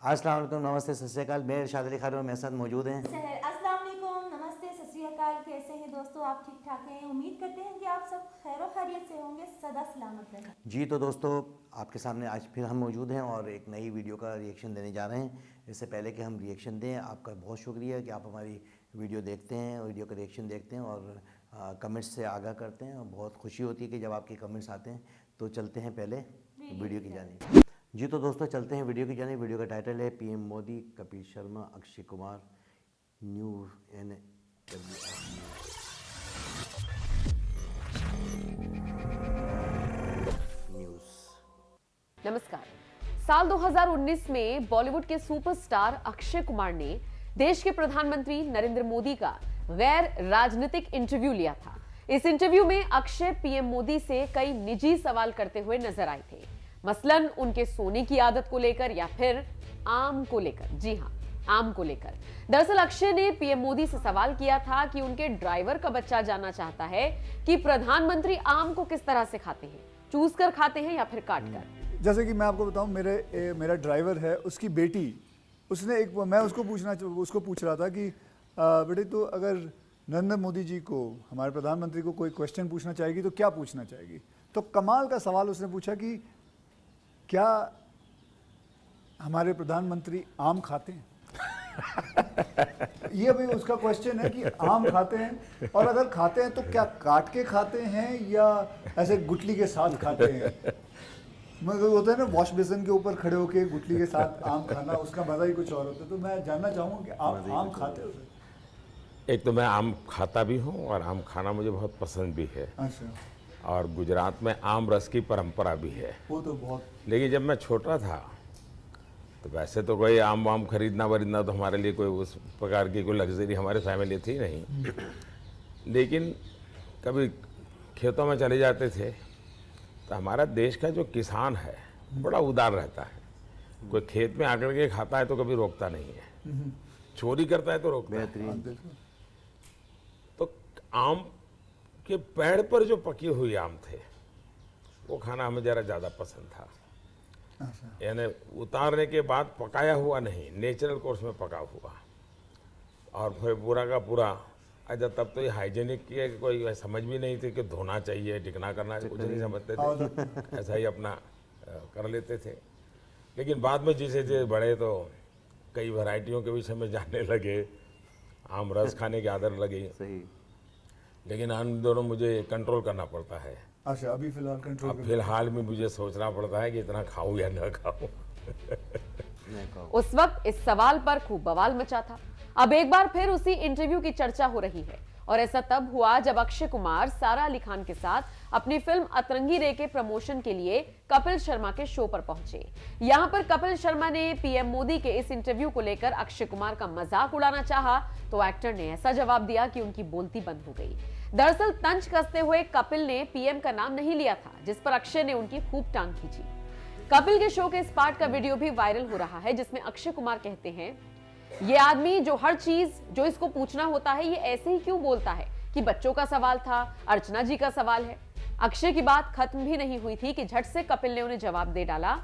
अस्सलाम वालेकुम, नमस्ते, सत श्री अकाल। मैं इरशाद अली खान और मेरे साथ मौजूद हैं अस्सलाम वालेकुम, नमस्ते, सत श्री अकाल। कैसे हैं दोस्तों? आप ठीक ठाक हैं? उम्मीद करते हैं कि आप सब खैर खैरियत से होंगे, सदा सलामत रहें। जी। तो दोस्तों, आपके सामने आज फिर हम मौजूद हैं और एक नई वीडियो का रिएक्शन देने जा रहे हैं। इससे पहले कि हम रिएक्शन दें, आपका बहुत शुक्रिया कि आप हमारी वीडियो देखते हैं, वीडियो का रिएक्शन देखते हैं और कमेंट्स से आगाह करते हैं। और बहुत खुशी होती है कि जब आपके कमेंट्स आते हैं। तो चलते हैं पहले वीडियो की जानिब। जी तो दोस्तों, चलते हैं वीडियो की जानिब। वीडियो का टाइटल है PM Modi, Kapil Sharma, Akshay Kumar, new N news. नमस्कार। साल 2019 में बॉलीवुड के सुपरस्टार अक्षय कुमार ने देश के प्रधानमंत्री नरेंद्र मोदी का गैर राजनीतिक इंटरव्यू लिया था। इस इंटरव्यू में अक्षय पीएम मोदी से कई निजी सवाल करते हुए नजर आए थे, मसलन उनके सोने की आदत को लेकर या फिर आम को लेकर। जी हां, आम को लेकर। दरअसल अक्षय ने पीएम मोदी से सवाल किया था कि उनके ड्राइवर का बच्चा जानना चाहता है कि प्रधानमंत्री आम को किस तरह से खाते हैं, चूस कर खाते हैं या फिर काट कर। जैसे कि मैं आपको बताऊं, मेरा ड्राइवर है, उसकी बेटी, मैं उसको पूछ रहा था कि बेटे, तो अगर नरेंद्र मोदी जी को, हमारे प्रधानमंत्री को कोई क्वेश्चन पूछना चाहेगी तो क्या पूछना चाहेगी? तो कमाल का सवाल उसने पूछा कि क्या हमारे प्रधानमंत्री आम खाते हैं? ये भी उसका क्वेश्चन है कि आम खाते हैं, और अगर खाते हैं तो क्या काट के खाते हैं या ऐसे गुठली के साथ खाते हैं? मतलब होता है ना, वॉश बेसिन के ऊपर खड़े होके गुठली के साथ आम खाना, उसका मजा ही कुछ और होता है। तो मैं जानना चाहूँगा कि आप आम खाते हो? एक तो मैं आम खाता भी हूँ और आम खाना मुझे बहुत पसंद भी है। अच्छा। और गुजरात में आम रस की परंपरा भी है। वो तो बहुत। लेकिन जब मैं छोटा था तो वैसे तो कोई आम वाम खरीदना वरीदना तो हमारे लिए कोई उस प्रकार की कोई लग्जरी हमारे फैमिली थी नहीं। लेकिन कभी खेतों में चले जाते थे तो हमारा देश का जो किसान है बड़ा उदार रहता है। कोई खेत में आकर के खाता है तो कभी रोकता नहीं है, चोरी करता है तो रोकता है। तो आम के पेड़ पर जो पके हुए आम थे वो खाना हमें जरा ज़्यादा पसंद था। यानी उतारने के बाद पकाया हुआ नहीं, नेचुरल कोर्स में पका हुआ। और फिर पूरा का पूरा, अच्छा तब तो ये हाइजीनिक की कोई समझ भी नहीं थी कि धोना चाहिए, टिकना करना चाहिए, कुछ नहीं समझते थे, ऐसा ही अपना कर लेते थे। लेकिन बाद में जैसे जैसे बड़े तो कई वैरायटियों के विषय में जानने लगे, आम रस खाने की आदत लगी। सही। लेकिन इन दोनों मुझे कंट्रोल करना पड़ता है। अच्छा, अभी फिलहाल कंट्रोल? अब फिलहाल में मुझे सोचना पड़ता है कि इतना खाऊं या न खाऊं। उस वक्त इस सवाल पर खूब बवाल मचा था। अब एक बार फिर उसी इंटरव्यू की चर्चा हो रही है, और ऐसा तब हुआ जब अक्षय कुमार सारा अली खान के साथ अपनी फिल्म अतरंगी रे के प्रमोशन के लिए कपिल शर्मा के शो पर पहुंचे। यहां पर कपिल शर्मा ने पीएम मोदी के इस इंटरव्यू को लेकर अक्षय कुमार का मजाक उड़ाना चाहा तो एक्टर ने ऐसा जवाब दिया कि उनकी बोलती बंद हो गई। दरअसल तंज कसते हुए कपिल ने पीएम का नाम नहीं लिया था, जिस पर अक्षय ने उनकी खूब टांग खींची। कपिल के शो के इस पार्ट का वीडियो भी वायरल हो रहा है, जिसमें अक्षय कुमार कहते हैं, ये आदमी जो हर चीज जो इसको पूछना होता है ये ऐसे ही क्यों बोलता है कि बच्चों का सवाल था, अर्चना जी का सवाल है। अक्षय की बात खत्म भी नहीं हुई थी कि झट से कपिल ने उन्हें जवाब दे डाला,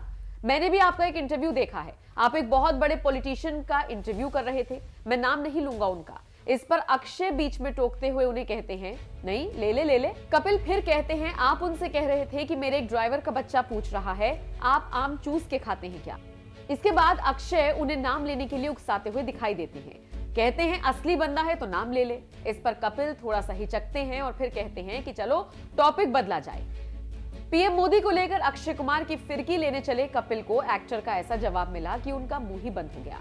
मैंने भी आपका एक इंटरव्यू देखा है, आप एक बहुत बड़े पॉलिटिशियन का इंटरव्यू कर रहे थे, मैं नाम नहीं लूंगा उनका। इस पर अक्षय बीच में टोकते हुए उन्हें कहते हैं, नहीं ले ले। कपिल फिर कहते हैं, आप उनसे कह रहे थे कि मेरे एक ड्राइवर का बच्चा पूछ रहा है आप आम चूस के खाते हैं क्या? इसके बाद अक्षय उन्हें नाम लेने के लिए उकसाते हुए दिखाई देते हैं, कहते हैं असली बंदा है तो नाम ले ले। इस पर कपिल थोड़ा सा हिचकते हैं और फिर कहते हैं कि चलो टॉपिक बदला जाए। पीएम मोदी को लेकर अक्षय कुमार की फिरकी लेने चले कपिल को एक्टर का ऐसा जवाब मिला कि उनका मुंह ही बंद हो गया।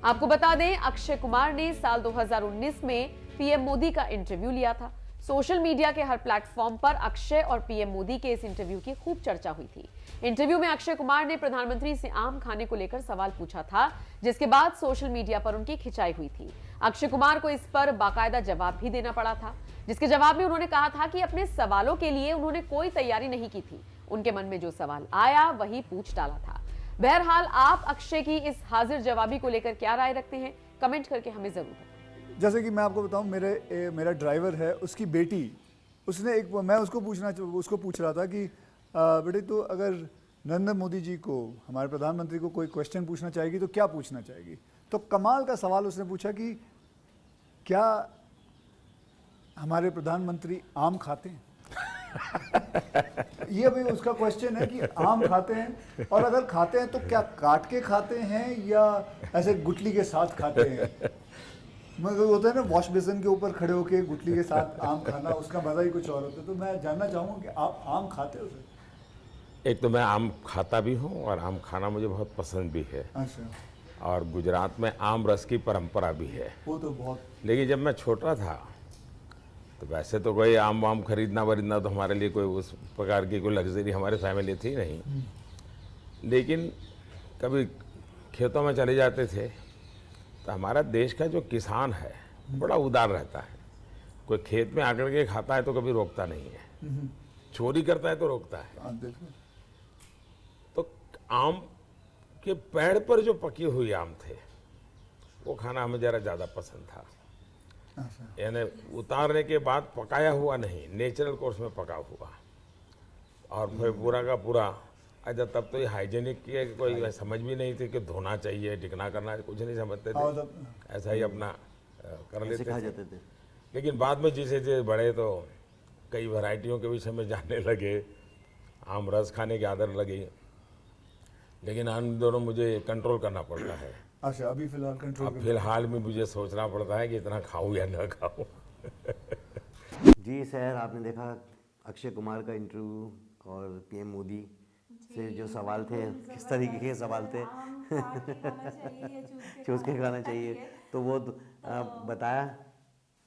आपको बता दें, अक्षय कुमार ने साल 2019 में पीएम मोदी का इंटरव्यू लिया था। सोशल मीडिया के हर प्लेटफॉर्म पर अक्षय और पीएम मोदी के इस इंटरव्यू की खूब चर्चा हुई थी। इंटरव्यू में अक्षय कुमार ने प्रधानमंत्री से आम खाने को लेकर सवाल पूछा था, जिसके बाद सोशल मीडिया पर उनकी खिंचाई हुई थी। अक्षय कुमार को इस पर बाकायदा जवाब भी देना पड़ा था, जिसके जवाब में उन्होंने कहा था कि अपने सवालों के लिए उन्होंने कोई तैयारी नहीं की थी, उनके मन में जो सवाल आया वही पूछ डाला था। बहरहाल आप अक्षय की इस हाजिर जवाबी को लेकर क्या राय रखते हैं, कमेंट करके हमें जरूर बताएं। जैसे कि मैं आपको बताऊं, मेरा ड्राइवर है, उसकी बेटी, मैं उसको पूछ रहा था कि बेटे, तो अगर नरेंद्र मोदी जी को, हमारे प्रधानमंत्री को कोई क्वेश्चन पूछना चाहेगी तो क्या पूछना चाहेगी? तो कमाल का सवाल उसने पूछा कि क्या हमारे प्रधानमंत्री आम खाते हैं? ये भी उसका क्वेश्चन है कि आम खाते हैं, और अगर खाते हैं तो क्या काट के खाते हैं या ऐसे गुठली के साथ खाते हैं? मतलब होता है ना, वॉश बेसिन के ऊपर खड़े होके गुठली के साथ आम खाना, उसका मजा ही कुछ और होता है। तो मैं जानना चाहूँगा कि आप आम खाते हो सर? एक तो मैं आम खाता भी हूँ और आम खाना मुझे बहुत पसंद भी है, अच्छा, और गुजरात में आम रस की परंपरा भी है। वो तो बहुत। लेकिन जब मैं छोटा था तो वैसे तो कोई आम वाम खरीदना वरीदना तो हमारे लिए कोई उस प्रकार की कोई लग्जरी हमारे फैमिली थी नहीं। लेकिन कभी खेतों में चले जाते थे तो हमारा देश का जो किसान है बड़ा उदार रहता है। कोई खेत में आकर के खाता है तो कभी रोकता नहीं है, चोरी करता है तो रोकता है। आप देखो, तो आम के पेड़ पर जो पकी हुई आम थे वो खाना हमें ज़रा ज़्यादा पसंद था। अच्छा, यानी उतारने के बाद पकाया हुआ नहीं, नेचुरल कोर्स में पका हुआ, और फिर पूरा का पूरा। अच्छा, तब तो ये हाइजीनिक की कोई समझ भी नहीं थी कि धोना चाहिए, टिकना करना, कुछ नहीं समझते हाँ, थे, मतलब ऐसा ही अपना कर ऐसे लेते खा थे। जाते थे। लेकिन बाद में जैसे जैसे बड़े तो कई वैरायटियों के विषय में जानने लगे, आम रस खाने की आदत लगी। लेकिन इन दोनों मुझे कंट्रोल करना पड़ता है। अच्छा, अभी फिलहाल कंट्रोल अब फिलहाल में मुझे सोचना पड़ता है कि इतना खाऊं या ना खाऊं। जी सर, आपने देखा अक्षय कुमार का इंटरव्यू और पीएम मोदी से जो सवाल थे, किस तरीके के सवाल थे। आम काट के खाना चाहिए या चूस चूस के खाना चाहिए, तो वो बताया।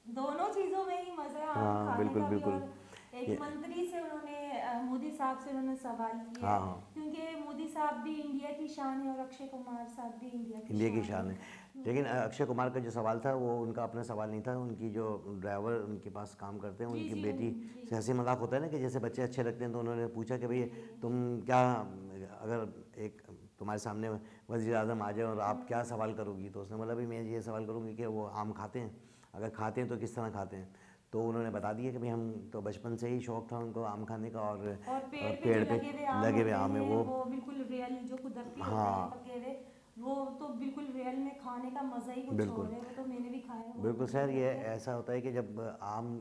दोनों चीजों में ही मजा है, आम हाँ, खाने बिल्कुल, का भी। बिल्कुल। और एक ये- मंत्री से उन्होंने मोदी साहब से उन्होंने सवाल किया हाँ, है, हाँ। क्योंकि मोदी साहब भी इंडिया की शान है और अक्षय कुमार साहब भी इंडिया की शान है। लेकिन अक्षय कुमार का जो सवाल था वो उनका अपना सवाल नहीं था, उनकी जो ड्राइवर उनके पास काम करते हैं, जी, उनकी जी, बेटी जी। से हंसी मजाक होता है ना कि जैसे बच्चे अच्छे लगते हैं, तो उन्होंने पूछा कि भाई तुम क्या, अगर एक तुम्हारे सामने वज़ीर आज़म आ जाए और आप क्या सवाल करोगी? तो उसने बोला भाई मैं ये सवाल करूँगी कि वो आम खाते हैं, अगर खाते हैं तो किस तरह खाते हैं। तो उन्होंने बता दिया कि भाई हम तो बचपन से ही शौक था उनको आम खाने का, और पेड़ पे जो लगे हुए आम है होते हैं, वो। वो बिल्कुल रियल जो कुदरती होते हाँ। हैं पके हुए, वो तो बिल्कुल रियल में खाने का मजा ही कुछ बिल्कुल। और है। वो तो मैंने भी खाया है, बहुत बिल्कुल मजा सर, ये आता है। ऐसा होता है कि जब आम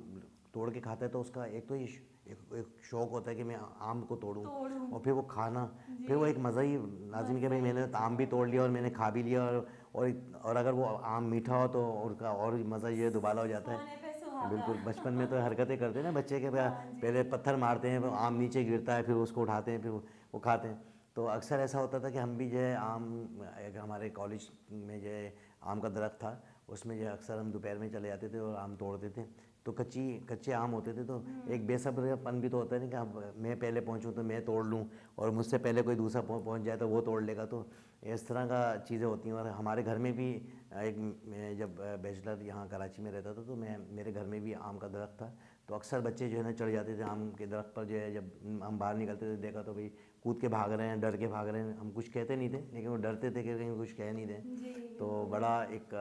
तोड़ के खाता है तो उसका एक तो ये एक शौक होता है कि मैं आम को तोड़ूं, तोड़ूं। और फिर वो खाना, फिर वो एक मज़ा ही लाजमी कि भाई मैंने तो आम भी तोड़ लिया और मैंने खा भी लिया, और अगर वो आम मीठा हो तो उसका और मज़ा ये दुबाला हो जाता सोने है। पे सुहागा। बिल्कुल, बचपन में तो हरकतें करते हैं ना बच्चे के, हाँ जी। पहले पत्थर मारते हैं, वो आम नीचे गिरता है, फिर उसको उठाते हैं, फिर वो खाते हैं। तो अक्सर ऐसा होता था कि हम भी जो है आम, एक हमारे कॉलेज में जो है आम का दरख्त था, उसमें जो है अक्सर हम दोपहर में चले जाते थे और आम तोड़ते थे। तो कच्चे आम होते थे, तो एक बेसब्रपन भी तो होता है ना कि अब मैं पहले पहुंचूं तो मैं तोड़ लूं, और मुझसे पहले कोई दूसरा पहुंच जाए तो वो तोड़ लेगा। तो इस तरह का चीज़ें होती हैं। और हमारे घर में भी मैं जब बैचलर यहाँ कराची में रहता था तो मेरे घर में भी आम का दरख्त था, तो अक्सर बच्चे जो है ना चढ़ जाते थे आम के दरख्त पर। जो है जब हम बाहर निकलते थे देखा तो भाई कूद के भाग रहे हैं, डर के भाग रहे हैं। हम कुछ कहते नहीं थे, लेकिन वो डरते थे कि कहीं कुछ कह नहीं दें। जी, तो बड़ा एक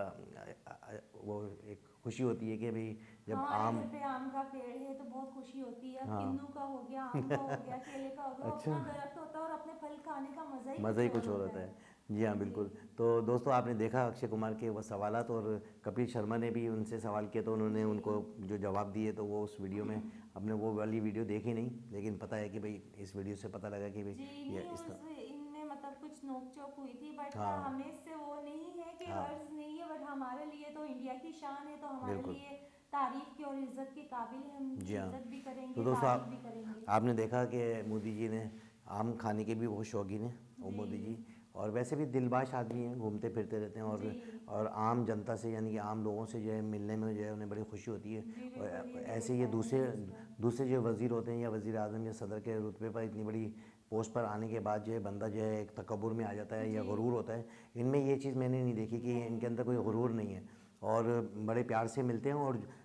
वो एक खुशी होती है कि भाई जब हमारे आम। घर पे आम का पेड़ है तो बहुत खुशी होती है। हाँ। किन्नू का हो गया, आम का हो गया, केले का हो गया, अच्छा। अपना दरख्त होता है और अपने फल खाने का मज़ा ही कुछ और होता है। जी हाँ, बिल्कुल। तो दोस्तों, आपने देखा अक्षय कुमार के वो सवालात, और कपिल शर्मा ने भी उनसे सवाल किया तो उन्होंने उनको जो जवाब दिए, तो वो उस वीडियो में हमने वो वाली वीडियो देखी नहीं, लेकिन पता है कि भाई इस वीडियो से पता लगा कि भाई जी, ये नहीं इस तरह। इनमें मतलब कुछ नोकझोंक हुई थी, बट हाँ। हमें से वो नहीं है कि हाँ। हर्ज नहीं है, बट हमारे लिए तो इंडिया की शान है, तो हमारे बिल्कुल। लिए तारीफ की और इज्जत के काबिल है। हम जी हाँ। इज्जत भी तो करेंगे, दोस्तों, तारीफ भी करेंगे। आपने देखा कि मोदी जी ने आम खाने के भी बहुत शौकीन हैं, और मोदी जी, और वैसे भी दिलबाश आदमी हैं, घूमते फिरते रहते हैं, और आम जनता से यानी कि आम लोगों से जो है मिलने में जो है उन्हें बड़ी खुशी होती है। जी, और बिल्कुल, ये ऐसे ये देखा है मैंने इसको। दूसरे जो वज़ीर होते हैं या वज़ीर आज़म या सदर के रुतबे पर इतनी बड़ी पोस्ट पर आने के बाद जो है बंदा जो है एक तकब्बुर में आ जाता है या गुरूर होता है। इनमें ये चीज़ मैंने नहीं देखी कि इनके अंदर कोई गुरूर नहीं है, और बड़े प्यार से मिलते हैं।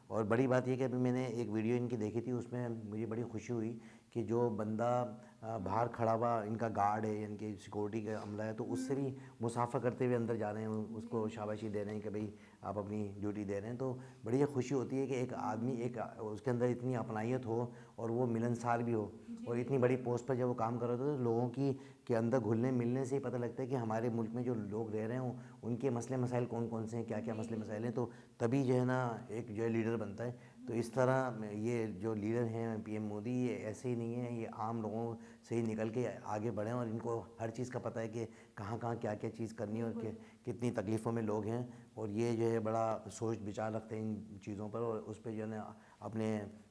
और बड़ी बात ये कि अभी मैंने एक वीडियो इनकी देखी थी, उसमें मुझे बड़ी खुशी हुई कि जो बंदा बाहर खड़ा हुआ इनका गार्ड है, इनके सिक्योरिटी का अमला है, तो उससे भी मुसाफा करते हुए अंदर जा रहे हैं, उसको शाबाशी दे रहे हैं कि भाई आप अपनी ड्यूटी दे रहे हैं। तो बड़ी खुशी होती है कि एक आदमी एक उसके अंदर इतनी अपनाइयत हो और वो मिलनसार भी हो, और इतनी बड़ी पोस्ट पर जब वो काम कर रहे होते तो लोगों की के अंदर घुलने मिलने से ही पता लगता है कि हमारे मुल्क में जो लोग रह रहे हैं उनके मसले मसाइल कौन कौन से हैं, क्या क्या मसले मसाइल हैं। तो तभी जो है ना एक जो है लीडर बनता है। तो इस तरह ये जो लीडर हैं पीएम मोदी, ये ऐसे ही नहीं है, ये आम लोगों से ही निकल के आगे बढ़े और इनको हर चीज़ का पता है कि कहाँ कहाँ क्या क्या चीज़ करनी है और कितनी तकलीफ़ों में लोग हैं। और ये जो है बड़ा सोच विचार रखते हैं इन चीज़ों पर, और उस पर जो है ना अपने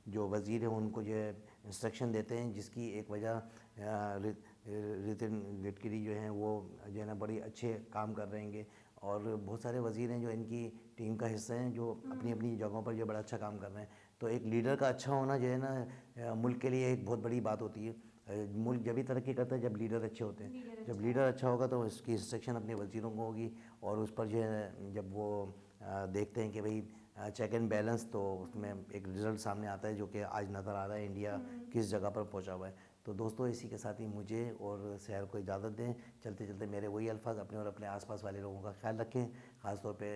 जो वज़ीर हैं उनको जो है इंस्ट्रक्शन देते हैं, जिसकी एक वजह नितिन गडकरी जो हैं वो जो है ना बड़ी अच्छे काम कर रहे हैं। और बहुत सारे वज़ीर हैं जो इनकी टीम का हिस्सा हैं, जो अपनी अपनी जगहों पर जो बड़ा अच्छा काम कर रहे हैं। तो एक लीडर का अच्छा होना जो है ना मुल्क के लिए एक बहुत बड़ी बात होती है। मुल्क जब भी तरक्की करता है जब लीडर अच्छे होते हैं। जब लीडर अच्छा होगा तो इसकी इंस्ट्रक्शन अपने वज़ीरों को होगी, और उस पर जो है जब वो देखते हैं कि भाई चेक एंड बैलेंस, तो उसमें एक रिज़ल्ट सामने आता है जो कि आज नज़र आ रहा है इंडिया किस जगह पर पहुंचा हुआ है। तो दोस्तों इसी के साथ ही मुझे और शहर को इजाज़त दें। चलते चलते मेरे वही अल्फाज, अपने और अपने आसपास वाले लोगों का ख्याल रखें, ख़ासतौर पे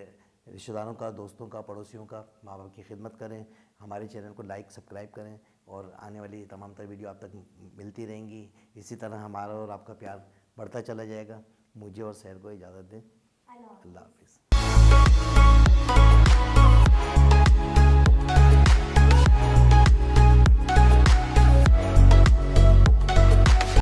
रिश्तेदारों का, दोस्तों का, पड़ोसियों का, माँ बाप की खिदमत करें, हमारे चैनल को लाइक सब्सक्राइब करें, और आने वाली तमाम तर वीडियो आप तक मिलती रहेंगी। इसी तरह हमारा और आपका प्यार बढ़ता चला जाएगा। मुझे और शहर को इजाज़त दें। अल्लाह हाफ़िज़।